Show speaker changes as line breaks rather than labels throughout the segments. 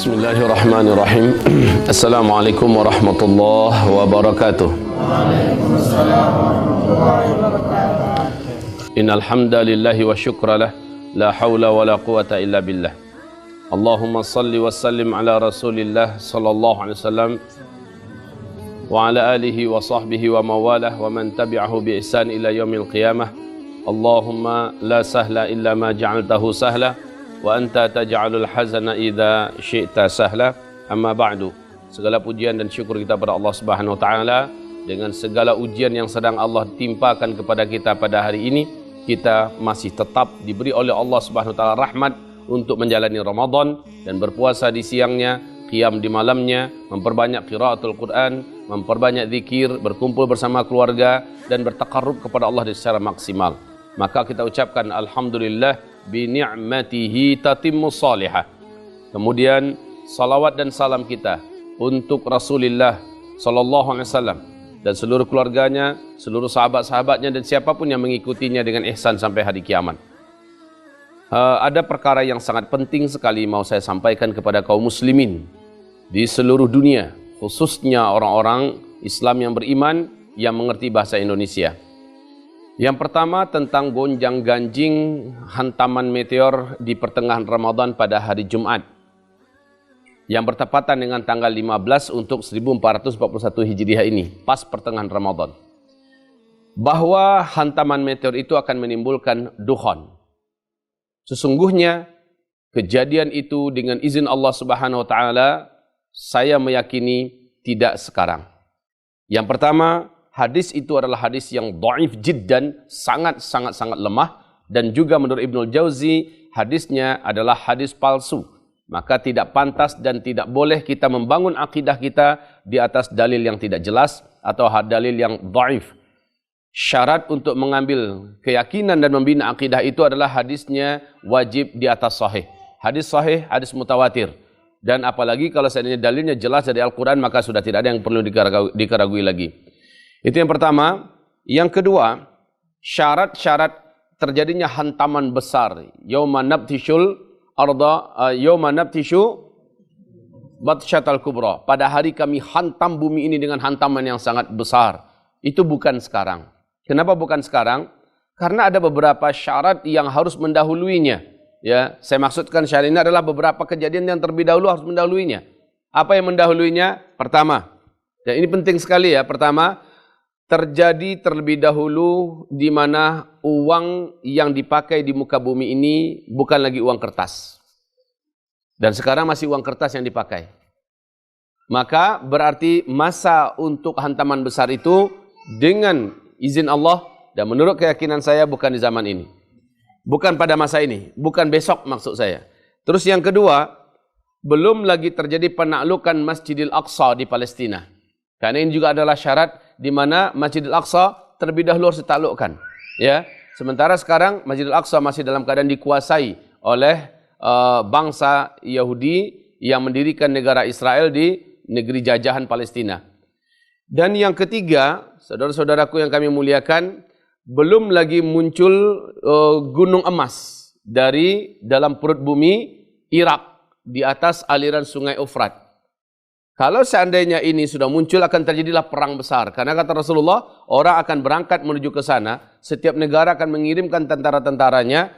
Bismillahirrahmanirrahim. Assalamualaikum warahmatullahi wabarakatuh.
Waalaikumsalam warahmatullahi wabarakatuh.
Innal hamdalillahi wa syukralah, la haula wala quwata illa billah. Allahumma salli wa sallim ala Rasulillah sallallahu alaihi wasallam wa ala alihi wa sahbihi wa mawalah wa man tabi'ahu bi ihsan ila yaumil qiyamah. Allahumma la sahla illa ma ja'altahu sahla wa anta taj'alul hazana idza syi'ta sahla. Amma ba'du. Segala pujian dan syukur kita pada Allah Subhanahu wa taala. Dengan segala ujian yang sedang Allah timpakan kepada kita pada hari ini, kita masih tetap diberi oleh Allah Subhanahu wa taala rahmat untuk menjalani Ramadan dan berpuasa di siangnya, qiyam di malamnya, memperbanyak qiraatul Quran, memperbanyak zikir, berkumpul bersama keluarga dan bertaqarrub kepada Allah secara maksimal. Maka kita ucapkan alhamdulillah bi ni'matihi tatimmus salihah. Kemudian salawat dan salam kita untuk Rasulullah sallallahu alaihi wasallam dan seluruh keluarganya, seluruh sahabat-sahabatnya dan siapapun yang mengikutinya dengan ihsan sampai hari kiamat. Ada perkara yang sangat penting sekali mau saya sampaikan kepada kaum muslimin di seluruh dunia, khususnya orang-orang Islam yang beriman yang mengerti bahasa Indonesia. Yang pertama tentang gonjang-ganjing hantaman meteor di pertengahan Ramadan pada hari Jumat yang bertepatan dengan tanggal 15 untuk 1441 Hijriah ini, pas pertengahan Ramadan. Bahwa hantaman meteor itu akan menimbulkan dukhan. Sesungguhnya kejadian itu dengan izin Allah Subhanahu wa taala, saya meyakini tidak sekarang. Yang pertama, hadis itu adalah hadis yang dhaif jiddan, sangat lemah, dan juga menurut Ibnul Jauzi hadisnya adalah hadis palsu. Maka tidak pantas dan tidak boleh kita membangun akidah kita di atas dalil yang tidak jelas atau dalil yang dhaif. Syarat untuk mengambil keyakinan dan membina akidah itu adalah hadisnya wajib di atas sahih. Hadis sahih, hadis mutawatir. Dan apalagi kalau seandainya dalilnya jelas dari Al-Quran, maka sudah tidak ada yang perlu dikeragui lagi. Itu yang pertama. Yang kedua, syarat-syarat terjadinya hantaman besar. Yauma nabtishul arda, yauma nabtishu batsyatal kubra. Pada hari kami hantam bumi ini dengan hantaman yang sangat besar. Itu bukan sekarang. Kenapa bukan sekarang? Karena ada beberapa syarat yang harus mendahuluinya. Ya, saya maksudkan syarat ini adalah beberapa kejadian yang terlebih dahulu harus mendahuluinya. Apa yang mendahuluinya? Pertama, dan ini penting sekali ya. Pertama, terjadi terlebih dahulu di mana uang yang dipakai di muka bumi ini bukan lagi uang kertas. Dan sekarang masih uang kertas yang dipakai. Maka berarti masa untuk hantaman besar itu dengan izin Allah dan menurut keyakinan saya bukan di zaman ini. Bukan pada masa ini, bukan besok maksud saya. Terus yang kedua, belum lagi terjadi penaklukan Masjidil Aqsa di Palestina. Karena ini juga adalah syarat di mana Masjidil Aqsa terlebih dahulu harus ditaklukkan. Ya, sementara sekarang Masjidil Aqsa masih dalam keadaan dikuasai oleh bangsa Yahudi yang mendirikan negara Israel di negeri jajahan Palestina. Dan yang ketiga, saudara-saudaraku yang kami muliakan, belum lagi muncul gunung emas dari dalam perut bumi Irak di atas aliran sungai Efrat. Kalau seandainya ini sudah muncul, akan terjadilah perang besar. Karena kata Rasulullah, orang akan berangkat menuju ke sana. Setiap negara akan mengirimkan tentara-tentaranya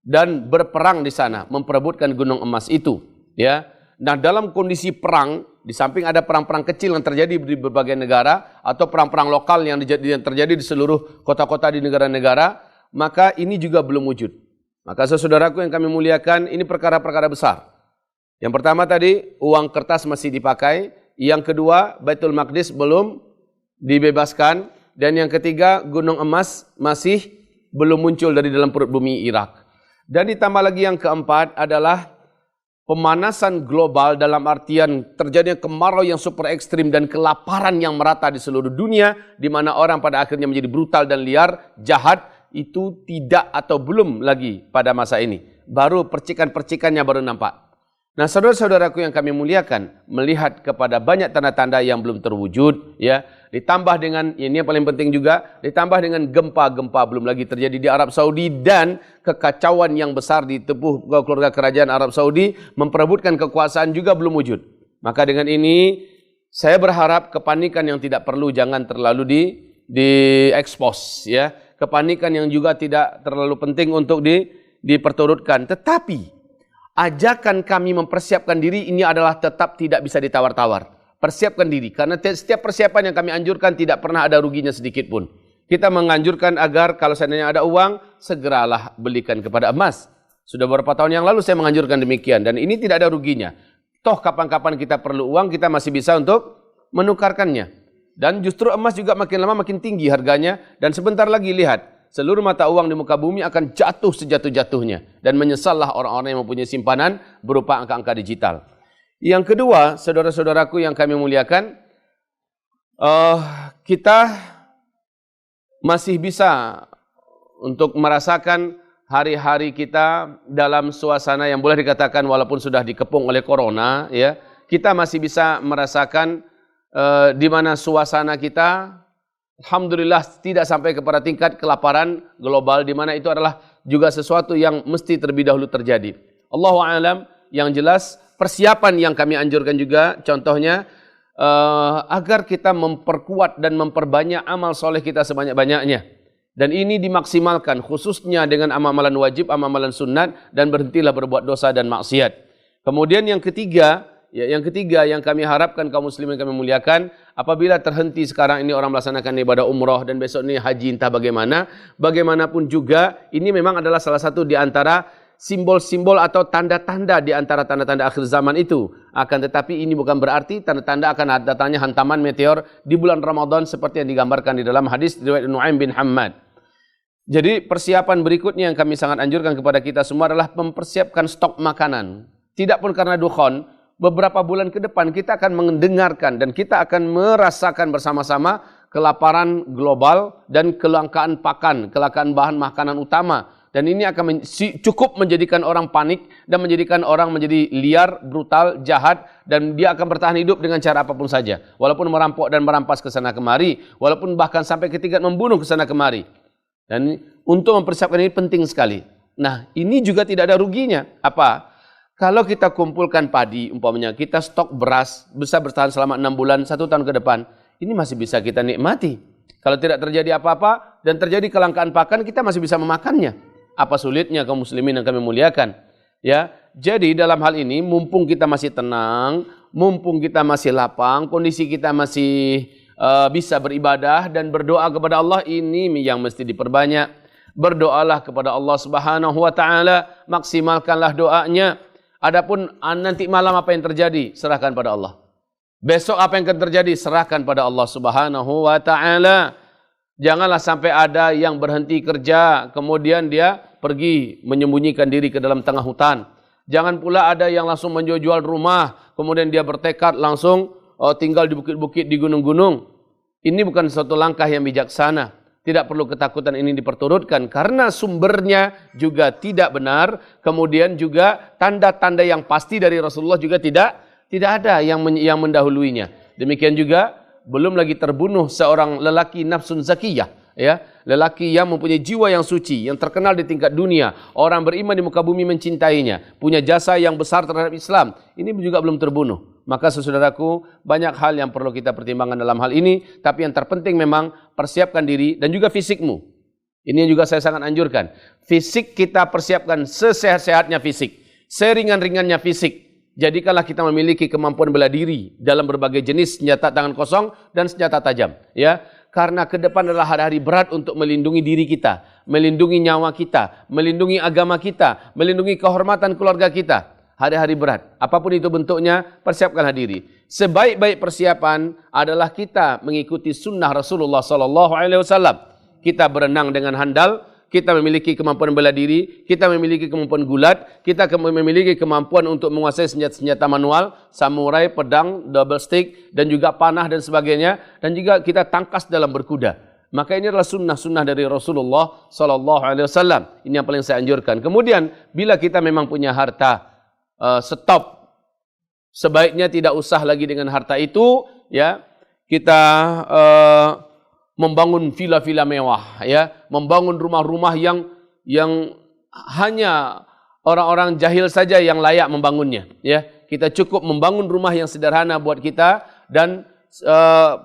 dan berperang di sana, memperebutkan gunung emas itu. Ya. Nah, dalam kondisi perang, di samping ada perang-perang kecil yang terjadi di berbagai negara, atau perang-perang lokal yang terjadi di seluruh kota-kota di negara-negara, maka ini juga belum wujud. Maka saudaraku yang kami muliakan, ini perkara-perkara besar. Yang pertama tadi, uang kertas masih dipakai. Yang kedua, Baitul Maqdis belum dibebaskan. Dan yang ketiga, gunung emas masih belum muncul dari dalam perut bumi Irak. Dan ditambah lagi yang keempat adalah pemanasan global dalam artian terjadinya kemarau yang super ekstrim dan kelaparan yang merata di seluruh dunia, di mana orang pada akhirnya menjadi brutal dan liar, jahat, itu tidak atau belum lagi pada masa ini. Baru percikan-percikannya baru nampak. Nah, saudara-saudaraku yang kami muliakan, melihat kepada banyak tanda-tanda yang belum terwujud, ya, ditambah dengan, ini yang paling penting juga, ditambah dengan gempa-gempa belum lagi terjadi di Arab Saudi dan kekacauan yang besar di tubuh keluarga kerajaan Arab Saudi memperebutkan kekuasaan juga belum wujud. Maka dengan ini saya berharap kepanikan yang tidak perlu jangan terlalu diekspos, ya. Kepanikan yang juga tidak terlalu penting untuk diperturutkan. Tetapi ajakan kami mempersiapkan diri ini adalah tetap tidak bisa ditawar-tawar. Persiapkan diri, karena setiap persiapan yang kami anjurkan tidak pernah ada ruginya sedikit pun. Kita menganjurkan agar kalau seandainya ada uang, segeralah belikan kepada emas. Sudah beberapa tahun yang lalu saya menganjurkan demikian, dan ini tidak ada ruginya. Toh kapan-kapan kita perlu uang, kita masih bisa untuk menukarkannya. Dan justru emas juga makin lama makin tinggi harganya, dan sebentar lagi lihat, seluruh mata uang di muka bumi akan jatuh sejatuh-jatuhnya. Dan menyesallah orang-orang yang mempunyai simpanan berupa angka-angka digital. Yang kedua, saudara-saudaraku yang kami muliakan, kita masih bisa untuk merasakan hari-hari kita dalam suasana yang boleh dikatakan walaupun sudah dikepung oleh corona, ya, kita masih bisa merasakan di mana suasana kita, alhamdulillah tidak sampai kepada tingkat kelaparan global, di mana itu adalah juga sesuatu yang mesti terlebih dahulu terjadi. Allahu a'lam. Yang jelas persiapan yang kami anjurkan juga, contohnya agar kita memperkuat dan memperbanyak amal soleh kita sebanyak-banyaknya. Dan ini dimaksimalkan khususnya dengan amalan wajib, amalan sunat, dan berhentilah berbuat dosa dan maksiat. Kemudian yang ketiga yang kami harapkan kaum muslimin kami muliakan, apabila terhenti sekarang ini orang melaksanakan ibadah umrah dan besok ini haji entah bagaimana, bagaimanapun juga ini memang adalah salah satu di antara simbol-simbol atau tanda-tanda di antara tanda-tanda akhir zaman itu. Akan tetapi ini bukan berarti tanda-tanda akan datangnya hantaman meteor di bulan Ramadan seperti yang digambarkan di dalam hadis riwayat Nu'aim bin Hammad. Jadi persiapan berikutnya yang kami sangat anjurkan kepada kita semua adalah mempersiapkan stok makanan. Tidak pun karena dukhon, beberapa bulan ke depan kita akan mendengarkan dan kita akan merasakan bersama-sama kelaparan global dan kelangkaan pakan, kelangkaan bahan makanan utama. Dan ini akan cukup menjadikan orang panik dan menjadikan orang menjadi liar, brutal, jahat, dan dia akan bertahan hidup dengan cara apapun saja. Walaupun merampok dan merampas ke sana kemari, walaupun bahkan sampai ke tingkat membunuh ke sana kemari. Dan untuk mempersiapkan ini penting sekali. Nah, ini juga tidak ada ruginya. Apa? Kalau kita kumpulkan padi, umpamanya kita stok beras bisa bertahan selama 6 bulan, 1 tahun ke depan, ini masih bisa kita nikmati. Kalau tidak terjadi apa-apa dan terjadi kelangkaan pakan, kita masih bisa memakannya. Apa sulitnya kaum muslimin yang kami muliakan? Ya, jadi dalam hal ini mumpung kita masih tenang, mumpung kita masih lapang, kondisi kita masih bisa beribadah dan berdoa kepada Allah, ini yang mesti diperbanyak. Berdoalah kepada Allah Subhanahu wa taala, maksimalkanlah doanya. Adapun nanti malam apa yang terjadi, serahkan pada Allah. Besok apa yang akan terjadi, serahkan pada Allah Subhanahu wa taala. Janganlah sampai ada yang berhenti kerja, kemudian dia pergi menyembunyikan diri ke dalam tengah hutan. Jangan pula ada yang langsung menjual rumah, kemudian dia bertekad langsung tinggal di bukit-bukit, di gunung-gunung. Ini bukan suatu langkah yang bijaksana. Tidak perlu ketakutan ini diperturutkan, karena sumbernya juga tidak benar. Kemudian juga tanda-tanda yang pasti dari Rasulullah juga tidak ada yang mendahuluinya. Demikian juga belum lagi terbunuh seorang lelaki nafsun zakiyah, ya, lelaki yang mempunyai jiwa yang suci, yang terkenal di tingkat dunia, orang beriman di muka bumi mencintainya, punya jasa yang besar terhadap Islam, ini juga belum terbunuh. Maka saudaraku, banyak hal yang perlu kita pertimbangkan dalam hal ini, tapi yang terpenting memang persiapkan diri dan juga fisikmu. Ini juga saya sangat anjurkan. Fisik kita persiapkan sesehat-sehatnya fisik, seringan-ringannya fisik. Jadikanlah kita memiliki kemampuan bela diri dalam berbagai jenis senjata tangan kosong dan senjata tajam, ya. Karena ke depan adalah hari-hari berat untuk melindungi diri kita, melindungi nyawa kita, melindungi agama kita, melindungi kehormatan keluarga kita. Hari-hari berat, apapun itu bentuknya, persiapkanlah diri. Sebaik-baik persiapan adalah kita mengikuti sunnah Rasulullah SAW. Kita berenang dengan handal, kita memiliki kemampuan bela diri, kita memiliki kemampuan gulat, kita memiliki kemampuan untuk menguasai senjata-senjata manual, samurai, pedang, double stick, dan juga panah dan sebagainya, dan juga kita tangkas dalam berkuda. Maka ini adalah sunnah-sunnah dari Rasulullah SAW. Ini yang paling saya anjurkan. Kemudian, bila kita memang punya harta, stop. Sebaiknya tidak usah lagi dengan harta itu, ya. kita membangun villa-villa mewah, ya, membangun rumah-rumah yang hanya orang-orang jahil saja yang layak membangunnya, ya. Kita cukup membangun rumah yang sederhana buat kita dan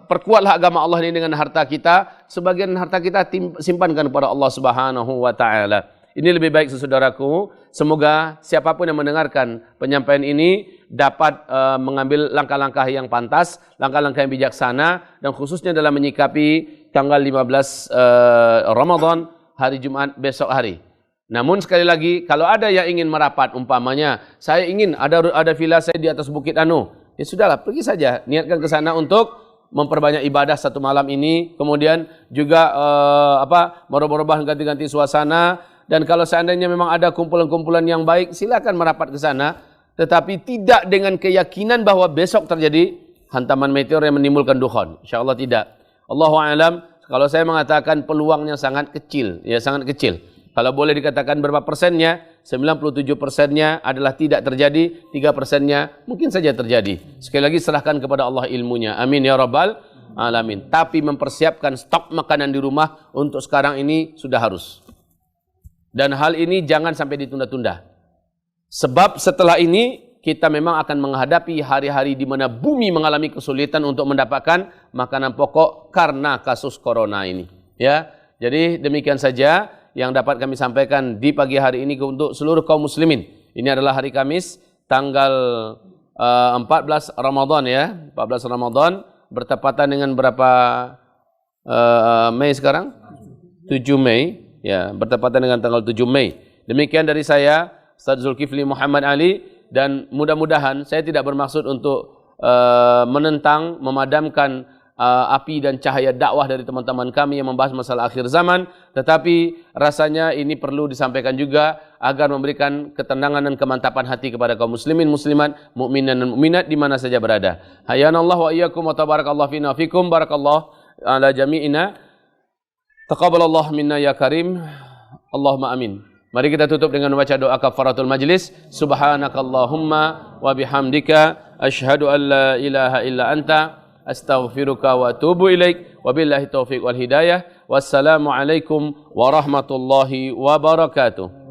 perkuatlah agama Allah ini dengan harta kita. Sebagian harta kita simpankan kepada Allah Subhanahu wa taala. Ini lebih baik saudaraku. Semoga siapapun yang mendengarkan penyampaian ini dapat mengambil langkah-langkah yang pantas, langkah-langkah yang bijaksana, dan khususnya dalam menyikapi tanggal 15 Ramadan, hari Jumat besok hari. Namun sekali lagi, kalau ada yang ingin merapat, umpamanya saya ingin ada villa saya di atas Bukit Anu, ya sudahlah, pergi saja, niatkan ke sana untuk memperbanyak ibadah satu malam ini, kemudian juga merubah-rubah, ganti-ganti suasana. Dan kalau seandainya memang ada kumpulan-kumpulan yang baik, silakan merapat ke sana, tetapi tidak dengan keyakinan bahwa besok terjadi hantaman meteor yang menimbulkan dukhon. Insyaallah tidak. Allahu a'lam. Kalau saya mengatakan peluangnya sangat kecil, ya sangat kecil. Kalau boleh dikatakan berapa persennya, 97%-nya adalah tidak terjadi, 3%-nya mungkin saja terjadi. Sekali lagi serahkan kepada Allah ilmunya. Amin ya rabbal alamin. Tapi mempersiapkan stok makanan di rumah untuk sekarang ini sudah harus. Dan hal ini jangan sampai ditunda-tunda. Sebab setelah ini kita memang akan menghadapi hari-hari di mana bumi mengalami kesulitan untuk mendapatkan makanan pokok karena kasus corona ini. Ya, jadi demikian saja yang dapat kami sampaikan di pagi hari ini untuk seluruh kaum muslimin. Ini adalah hari Kamis, tanggal 14 Ramadan ya, 14 Ramadan bertepatan dengan berapa Mei sekarang? 7 Mei. Ya, bertepatan dengan tanggal 7 Mei. Demikian dari saya, Ustaz Zulkifli Muhammad Ali, dan mudah-mudahan saya tidak bermaksud untuk menentang, memadamkan api dan cahaya dakwah dari teman-teman kami yang membahas masalah akhir zaman, tetapi rasanya ini perlu disampaikan juga agar memberikan ketenangan dan kemantapan hati kepada kaum muslimin, muslimat, mukminin dan mukminat di mana saja berada. Hayanallahu wa iyyakum wa tabarakallahu fina fikum, barakallahu ala jami'ina. Taqabbalallah minna ya karim. Allahumma amin. Mari kita tutup dengan membaca doa kafaratul majlis. Subhanakallahumma wa bihamdika asyhadu an la ilaha illa anta astaghfiruka wa atubu ilaik. Wabillahi taufiq wal hidayah. Wassalamu alaikum warahmatullahi wabarakatuh.